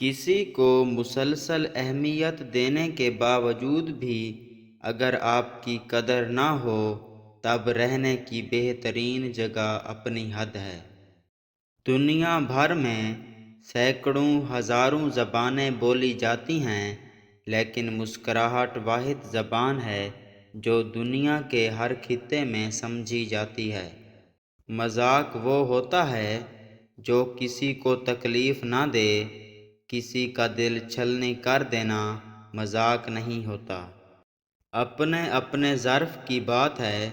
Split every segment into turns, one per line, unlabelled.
کسی کو مسلسل اہمیت دینے کے باوجود بھی اگر آپ کی قدر نہ ہو تب رہنے کی بہترین جگہ اپنی حد ہے۔ دنیا بھر میں سینکڑوں ہزاروں زبانیں بولی جاتی ہیں، لیکن مسکراہٹ واحد زبان ہے جو دنیا کے ہر خطے میں سمجھی جاتی ہے۔ مذاق وہ ہوتا ہے جو کسی کو تکلیف نہ دے، کسی کا دل چھلنی کر دینا مذاق نہیں ہوتا۔ اپنے اپنے ظرف کی بات ہے،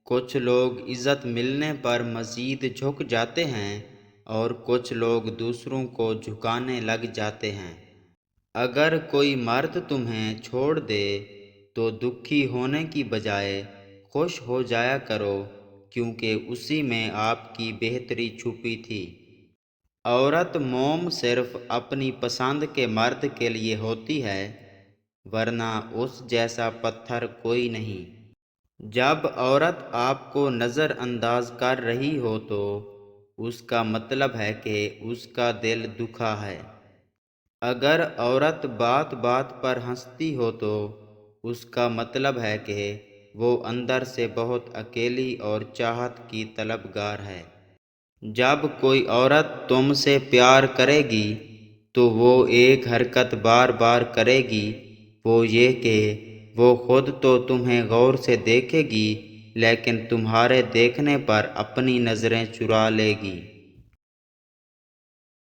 کچھ لوگ عزت ملنے پر مزید جھک جاتے ہیں اور کچھ لوگ دوسروں کو جھکانے لگ جاتے ہیں۔ اگر کوئی مرد تمہیں چھوڑ دے تو دکھی ہونے کی بجائے خوش ہو جایا کرو، کیونکہ اسی میں آپ کی بہتری چھپی تھی۔ عورت موم صرف اپنی پسند کے مرد کے لیے ہوتی ہے، ورنہ اس جیسا پتھر کوئی نہیں۔ جب عورت آپ کو نظر انداز کر رہی ہو تو اس کا مطلب ہے کہ اس کا دل دکھا ہے۔ اگر عورت بات بات پر ہنستی ہو تو اس کا مطلب ہے کہ وہ اندر سے بہت اکیلی اور چاہت کی طلبگار ہے۔ جب کوئی عورت تم سے پیار کرے گی تو وہ ایک حرکت بار بار کرے گی، وہ یہ کہ وہ خود تو تمہیں غور سے دیکھے گی لیکن تمہارے دیکھنے پر اپنی نظریں چرا لے گی۔